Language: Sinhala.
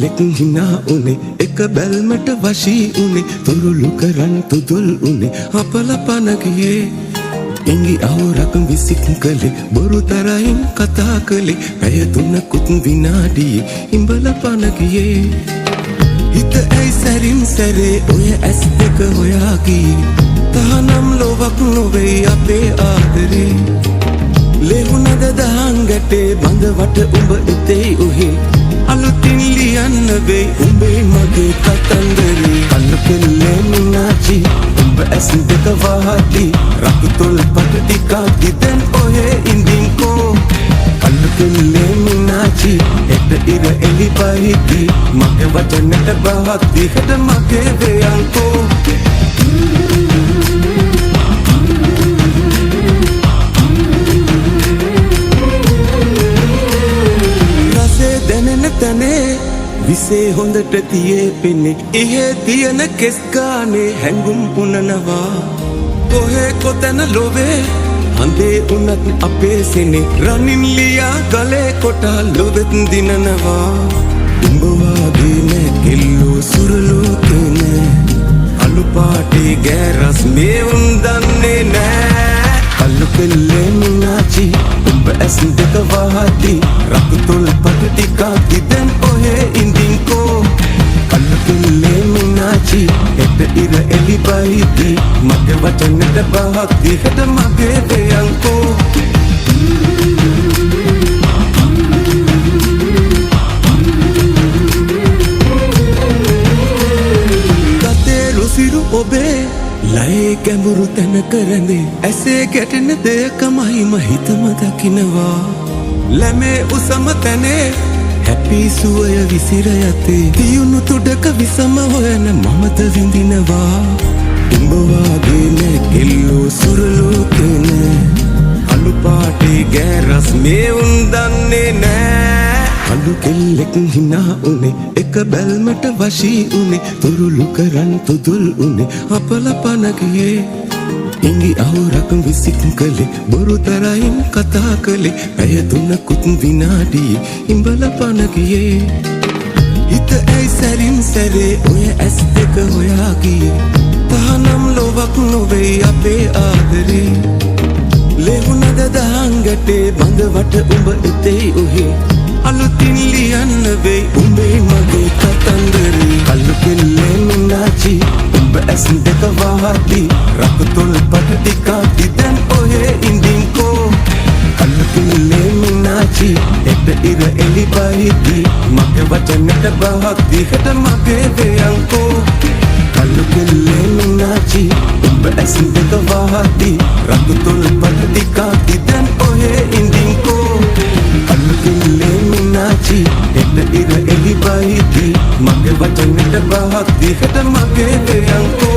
කෙල්ලෙක් හිනා උනේ එක බැල්මට වශී උනේ තුරුළු කරන් තුදුල් උනේ අපල පන ගියේ ඉංගි අවුරක් විසික් කළේ බොරු තරහින් කතා කළේ පැය තුනකුත් විනාඩියේ ඉඹල පන ගියේ හිත ඇයි සැරින් සැරේ ඔය ඇස් දෙක හොයා ගියේ තහනම් ලොවක් නොවේ අපේ ආදරේ ලෙහුනද දහන් ගැටේ බඳවට උඹ එතේ උහි අලුතින් ලියන්න වෙයි උඹේ මගේ කතන්දරේ කල්ල කෙල්ලේ මිනාචි උඹ ඇස් දෙක වහති රතුතොල් පට ටිකක් දිදෙන් ඔහේ ඉඳින්කෝ කල්ල කෙල්ලේ මිනාචි එට ඉර එලි පහිති මගේ වචනට බහත් දිහට මගේ වේයන්කෝ විසේ හොඳට තියේ පෙන්නේ ඉහේ තියන කෙස් ගානේ හැංගුම් පුනනවා කොහේ කොතැන ලොවේ හඳේ උනත් අපේ සෙනේ රනින් ලියා ගලේ කොටා ලොවෙත් දිනනවා උඹ වාගේ නෑ කෙල්ලෝ සුරලෝකේ නෑ අලු පාටේ ගෑරස් මේ උන් දන්නේ නෑ කල්ලු කෙල්ලේ මිනාචි උඹ ඇස් දෙක වහති රතුතොල් පට ටිකක් දිදෙන් ඔහේ ඉඳින්කෝ කල්ලු කෙල්ලේ මිනාචි එට ඉර එලි පහිති මගේ වචනට බහක් දිහට මගේ වේයන්කෝ ගතේ රුසිරු ඔබේ ලයේ ගැඹුරු තැන කරඳේ ඇසේ ගැටෙන දෙයකමයි මහිතම දකිනවා ලැමේ උසම තැනේ හැපි සුවය විසිර යතේ තියුණු තුඩක විසම හොයන මමද විඳිනවා උඹ වාගේ නෑ කෙල්ලෝ සුරලෝකේ නෑ අලු පාටේ ගෑරස් මේ උන් දන්නේ නෑ අලු කෙල්ලෙක් හිනා උනේ එක බැල්මට වශී උනේ තුරුළු කරන් තුදුල් උනේ අපල පන ගියේ ඉංගි අවුරක් විසික් කළේ බොරු තරහින් කතා කළේ පැය තුනකුත් විනාඩියේ ඉඹල පන ගියේ හිත ඇයි සැරින් සැරේ ඔය ඇස් දෙක හොයා ගියේ තහනම් ලොවක් නොවේ අපේ ආදරේ ලෙහුනද දහන් ගැටේ බඳවට උඹ එතේ උහි අලුතින් ලියන්න වෙයි උඹේ මගේ කතන්දරේ කල්ලු කෙල්ලේ මිනාචි උඹ ඇස් දෙක වහති රතුතොල් පට ටිකක් දිදෙන් ඔහේ ඉඳින්කෝ කල්ලු කෙල්ලේ මිනාචි එට ඉර එලි පහිති මගේ වචනට බහක් දිහට මගේ වේයන්කෝ කල්ලු කෙල්ලේ මිනාචි උඹ ඇස් දෙක වහති රතුතොල් පට ටිකක් දිදෙන් ඔහේ ඉඳින්කෝ කල්ලු කෙල්ලේ මිනාචි එට ඉර එලි පහිති මගේ වචනට බහක් දිහට මගේ වේයන්කෝ